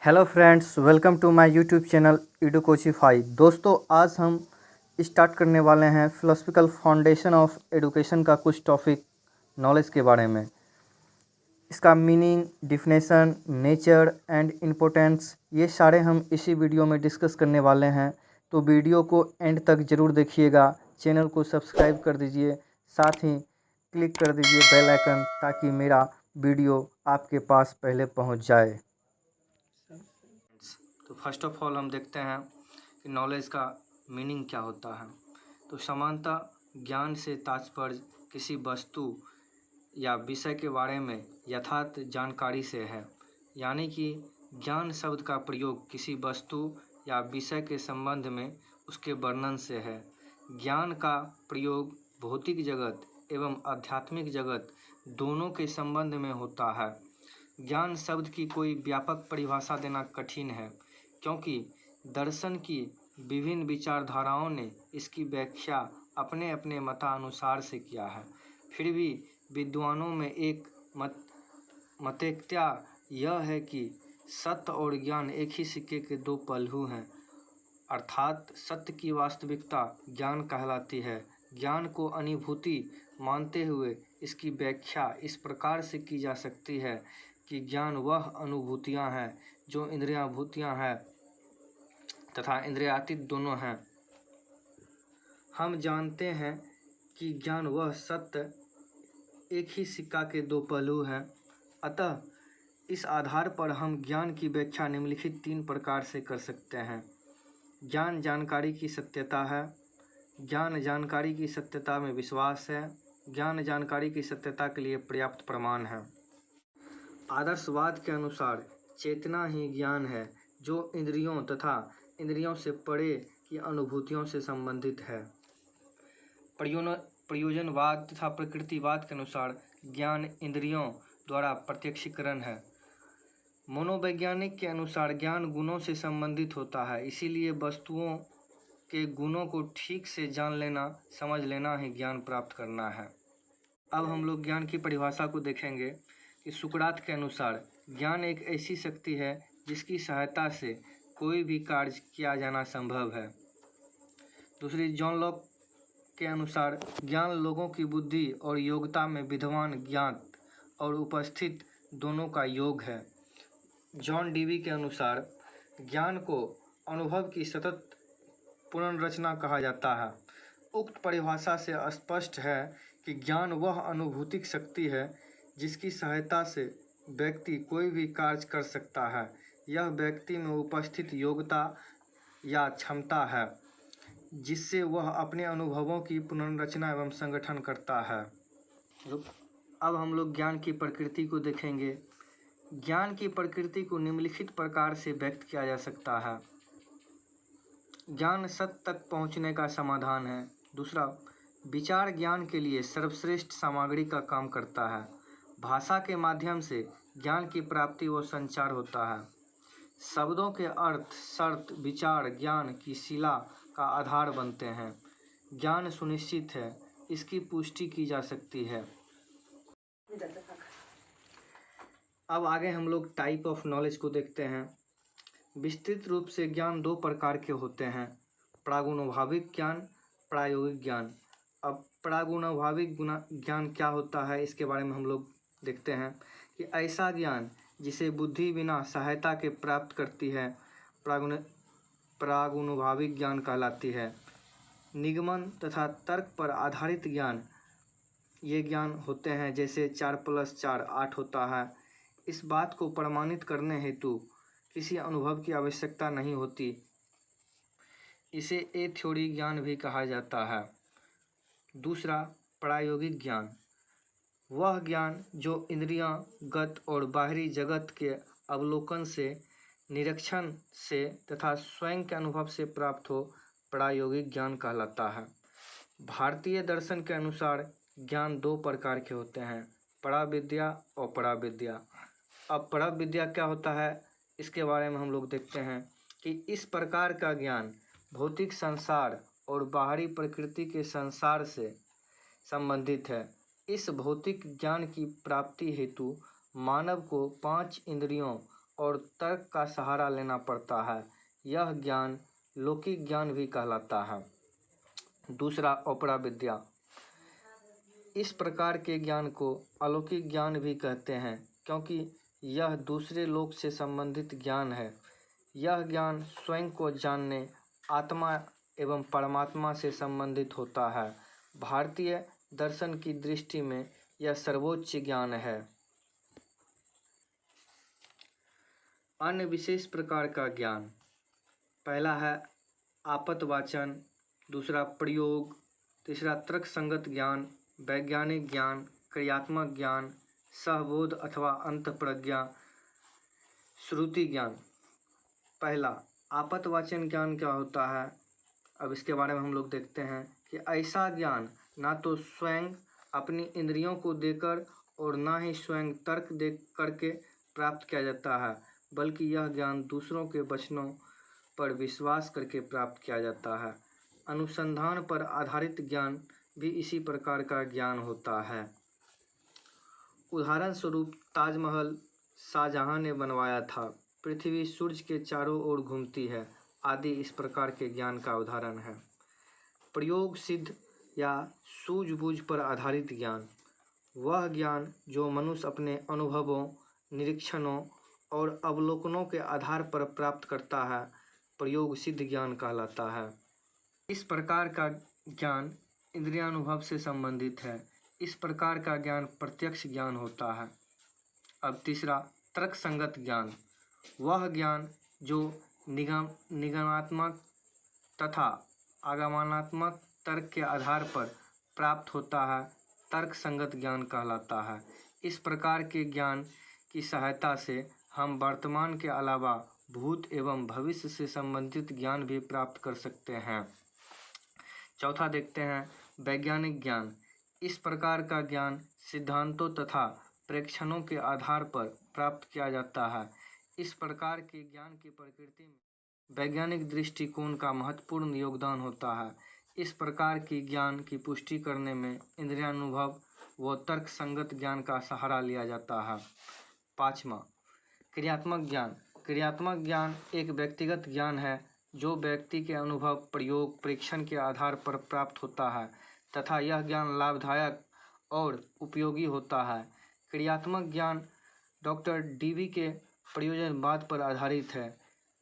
Hello friends, welcome to my YouTube channel एडुकोचिफाई। दोस्तों, आज हम स्टार्ट करने वाले हैं फिलोसफिकल फाउंडेशन ऑफ एडुकेशन का कुछ टॉपिक नॉलेज के बारे में। इसका meaning, definition, nature and importance, ये सारे हम इसी वीडियो में डिस्कस करने वाले हैं। तो वीडियो को एंड तक ज़रूर देखिएगा। चैनल को सब्सक्राइब कर दीजिए, साथ ही क्लिक कर दीजिए बेल आइकन, ताकि मेरा वीडियो आपके पास पहले पहुंच जाए। तो फर्स्ट ऑफ ऑल हम देखते हैं कि नॉलेज का मीनिंग क्या होता है। तो समानतः ज्ञान से तात्पर्य किसी वस्तु या विषय के बारे में यथार्थ जानकारी से है, यानी कि ज्ञान शब्द का प्रयोग किसी वस्तु या विषय के संबंध में उसके वर्णन से है। ज्ञान का प्रयोग भौतिक जगत एवं आध्यात्मिक जगत दोनों के संबंध में होता है। ज्ञान शब्द की कोई व्यापक परिभाषा देना कठिन है, क्योंकि दर्शन की विभिन्न विचारधाराओं ने इसकी व्याख्या अपने अपने मतानुसार से किया है। फिर भी विद्वानों में एक मतैक्यता यह है कि सत्य और ज्ञान एक ही सिक्के के दो पहलू हैं, अर्थात सत्य की वास्तविकता ज्ञान कहलाती है। ज्ञान को अनुभूति मानते हुए इसकी व्याख्या इस प्रकार से की जा सकती है कि ज्ञान वह अनुभूतियाँ हैं जो इंद्रियाभूतियाँ हैं तथा इंद्रियातीत दोनों हैं। हम जानते हैं कि ज्ञान वह सत्य एक ही सिक्का के दो पहलू हैं। अतः इस आधार पर हम ज्ञान की व्याख्या निम्नलिखित तीन प्रकार से कर सकते हैं। ज्ञान जानकारी की सत्यता है, ज्ञान जानकारी की सत्यता में विश्वास है, ज्ञान जानकारी की सत्यता के लिए पर्याप्त प्रमाण है। आदर्शवाद के अनुसार चेतना ही ज्ञान है, जो इंद्रियों तथा इंद्रियों से परे की अनुभूतियों से संबंधित है। प्रयोजनवाद तथा प्रकृतिवाद के अनुसार ज्ञान इंद्रियों द्वारा प्रत्यक्षीकरण है। मनोवैज्ञानिक के अनुसार ज्ञान गुणों से संबंधित होता है, इसीलिए वस्तुओं के गुणों को ठीक से जान लेना, समझ लेना ही ज्ञान प्राप्त करना है। अब हम लोग ज्ञान की परिभाषा को देखेंगे कि सुकरात के अनुसार ज्ञान एक ऐसी शक्ति है जिसकी सहायता से कोई भी कार्य किया जाना संभव है। दूसरी, जॉन लॉक के अनुसार ज्ञान लोगों की बुद्धि और योग्यता में विद्वान, ज्ञात और उपस्थित दोनों का योग है। जॉन डीवी के अनुसार ज्ञान को अनुभव की सतत पुनर्रचना कहा जाता है। उक्त परिभाषा से स्पष्ट है कि ज्ञान वह अनुभूतिक शक्ति है जिसकी सहायता से व्यक्ति कोई भी कार्य कर सकता है। यह व्यक्ति में उपस्थित योग्यता या क्षमता है जिससे वह अपने अनुभवों की पुनर्रचना एवं संगठन करता है। अब हम लोग ज्ञान की प्रकृति को देखेंगे। ज्ञान की प्रकृति को निम्नलिखित प्रकार से व्यक्त किया जा सकता है। ज्ञान सत्य तक पहुँचने का समाधान है। दूसरा, विचार ज्ञान के लिए सर्वश्रेष्ठ सामग्री का काम करता है। भाषा के माध्यम से ज्ञान की प्राप्ति व संचार होता है। शब्दों के अर्थ, शर्त, विचार ज्ञान की शिला का आधार बनते हैं। ज्ञान सुनिश्चित है, इसकी पुष्टि की जा सकती है। अब आगे हम लोग टाइप ऑफ नॉलेज को देखते हैं। विस्तृत रूप से ज्ञान दो प्रकार के होते हैं, प्रागुणभाविक ज्ञान, प्रायोगिक ज्ञान। अब प्रागुणभाविक ज्ञान क्या होता है, इसके बारे में हम लोग देखते हैं कि ऐसा ज्ञान जिसे बुद्धि बिना सहायता के प्राप्त करती है प्रागुणभाविक ज्ञान कहलाती है। निगमन तथा तर्क पर आधारित ज्ञान, ये ज्ञान होते हैं जैसे 4+4 8 होता है। इस बात को प्रमाणित करने हेतु किसी अनुभव की आवश्यकता नहीं होती। इसे ए थ्योरी ज्ञान भी कहा जाता है। दूसरा, प्रायोगिक ज्ञान, वह ज्ञान जो इंद्रियां गत और बाहरी जगत के अवलोकन से, निरीक्षण से तथा स्वयं के अनुभव से प्राप्त हो, प्रायोगिक ज्ञान कहलाता है। भारतीय दर्शन के अनुसार ज्ञान दो प्रकार के होते हैं, पराविद्या और पराविद्या। अब पराविद्या क्या होता है, इसके बारे में हम लोग देखते हैं कि इस प्रकार का ज्ञान भौतिक संसार और बाहरी प्रकृति के संसार से संबंधित है। इस भौतिक ज्ञान की प्राप्ति हेतु मानव को 5 इंद्रियों और तर्क का सहारा लेना पड़ता है। यह ज्ञान लौकिक ज्ञान भी कहलाता है। दूसरा, ओपरा विद्या। इस प्रकार के ज्ञान को अलौकिक ज्ञान भी कहते हैं, क्योंकि यह दूसरे लोक से संबंधित ज्ञान है। यह ज्ञान स्वयं को जानने, आत्मा एवं परमात्मा से संबंधित होता है। भारतीय दर्शन की दृष्टि में यह सर्वोच्च ज्ञान है। अन्य विशेष प्रकार का ज्ञान, पहला है आपतवाचन, दूसरा प्रयोग, तीसरा तर्क संगत ज्ञान, वैज्ञानिक ज्ञान, क्रियात्मक ज्ञान, सहबोध अथवा अंतःप्रज्ञा, श्रुति ज्ञान। पहला, आपतवाचन ज्ञान क्या होता है? अब इसके बारे में हम लोग देखते हैं कि ऐसा ज्ञान ना तो स्वयं अपनी इंद्रियों को देकर और ना ही स्वयं तर्क दे करके प्राप्त किया जाता है, बल्कि यह ज्ञान दूसरों के वचनों पर विश्वास करके प्राप्त किया जाता है। अनुसंधान पर आधारित ज्ञान भी इसी प्रकार का ज्ञान होता है। उदाहरण स्वरूप ताजमहल शाहजहां ने बनवाया था, पृथ्वी सूर्य के चारों ओर घूमती है आदि इस प्रकार के ज्ञान का उदाहरण है। प्रयोग सिद्ध या सूझबूझ पर आधारित ज्ञान, वह ज्ञान जो मनुष्य अपने अनुभवों, निरीक्षणों और अवलोकनों के आधार पर प्राप्त करता है, प्रयोग सिद्ध ज्ञान कहलाता है। इस प्रकार का ज्ञान इंद्रियानुभव से संबंधित है। इस प्रकार का ज्ञान प्रत्यक्ष ज्ञान होता है। अब तीसरा, तर्क संगत ज्ञान, वह ज्ञान जो निगमनात्मक तथा आगमनात्मक तर्क के आधार पर प्राप्त होता है, तर्क संगत ज्ञान कहलाता है। इस प्रकार के ज्ञान की सहायता से हम वर्तमान के अलावा भूत एवं भविष्य से संबंधित ज्ञान भी प्राप्त कर सकते हैं। चौथा देखते हैं, वैज्ञानिक ज्ञान। इस प्रकार का ज्ञान सिद्धांतों तथा प्रेक्षणों के आधार पर प्राप्त किया जाता है। इस प्रकार के ज्ञान की प्रकृति में वैज्ञानिक दृष्टिकोण का महत्वपूर्ण योगदान होता है। इस प्रकार की ज्ञान की पुष्टि करने में इंद्रियानुभव व तर्क संगत ज्ञान का सहारा लिया जाता है। पाँचवा, क्रियात्मक ज्ञान। क्रियात्मक ज्ञान एक व्यक्तिगत ज्ञान है जो व्यक्ति के अनुभव, प्रयोग, परीक्षण के आधार पर प्राप्त होता है तथा यह ज्ञान लाभदायक और उपयोगी होता है। क्रियात्मक ज्ञान डॉक्टर डीवी के प्रयोजनवाद पर आधारित है।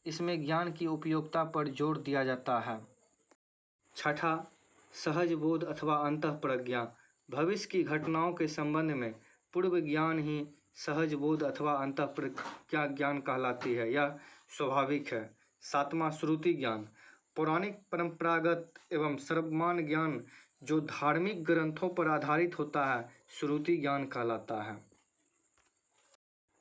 इसमें ज्ञान की उपयोगिता पर जोर दिया जाता है। छठा, सहज बोध अथवा अंतःप्रज्ञा। भविष्य की घटनाओं के संबंध में पूर्व ज्ञान ही सहज बोध अथवा अंतःप्रज्ञा ज्ञान कहलाती है। यह स्वाभाविक है। सातवां, श्रुति ज्ञान। पौराणिक, परंपरागत एवं सर्वमान्य ज्ञान जो धार्मिक ग्रंथों पर आधारित होता है, श्रुति ज्ञान कहलाता है।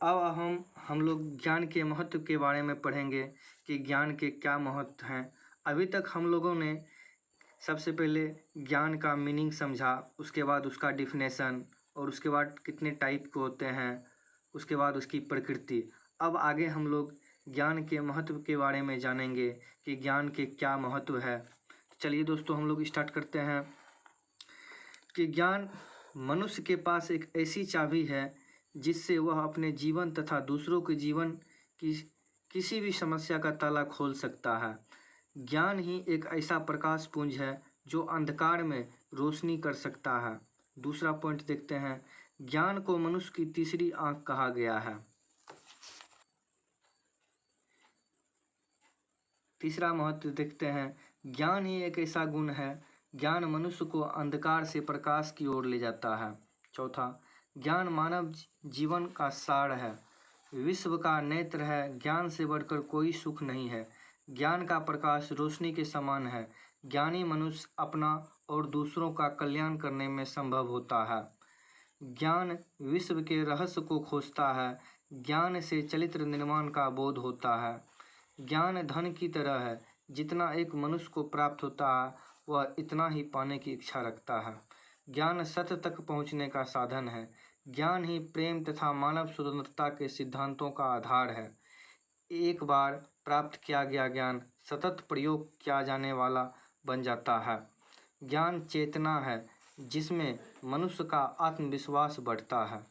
अब हम लोग ज्ञान के महत्व के बारे में पढ़ेंगे कि ज्ञान के क्या महत्व हैं। अभी तक हम लोगों ने सबसे पहले ज्ञान का मीनिंग समझा, उसके बाद उसका डिफिनेशन, और उसके बाद कितने टाइप के होते हैं, उसके बाद उसकी प्रकृति। अब आगे हम लोग ज्ञान के महत्व के बारे में जानेंगे कि ज्ञान के क्या महत्व है। चलिए दोस्तों, हम लोग स्टार्ट करते हैं कि ज्ञान मनुष्य के पास एक ऐसी चाबी है जिससे वह अपने जीवन तथा दूसरों के जीवन की किसी भी समस्या का ताला खोल सकता है। ज्ञान ही एक ऐसा प्रकाश पुंज है जो अंधकार में रोशनी कर सकता है। दूसरा पॉइंट देखते हैं, ज्ञान को मनुष्य की तीसरी आंख कहा गया है। तीसरा महत्व देखते हैं, ज्ञान ही एक ऐसा गुण है, ज्ञान मनुष्य को अंधकार से प्रकाश की ओर ले जाता है। चौथा, ज्ञान मानव जीवन का सार है, विश्व का नेत्र है, ज्ञान से बढ़कर कोई सुख नहीं है। ज्ञान का प्रकाश रोशनी के समान है। ज्ञानी मनुष्य अपना और दूसरों का कल्याण करने में संभव होता है। ज्ञान विश्व के रहस्य को खोजता है। ज्ञान से चरित्र निर्माण का बोध होता है। ज्ञान धन की तरह है, जितना एक मनुष्य को प्राप्त होता है वह इतना ही पाने की इच्छा रखता है। ज्ञान सत्य तक पहुँचने का साधन है। ज्ञान ही प्रेम तथा मानव स्वतंत्रता के सिद्धांतों का आधार है। एक बार प्राप्त किया गया ज्ञान सतत प्रयोग किया जाने वाला बन जाता है। ज्ञान चेतना है जिसमें मनुष्य का आत्मविश्वास बढ़ता है।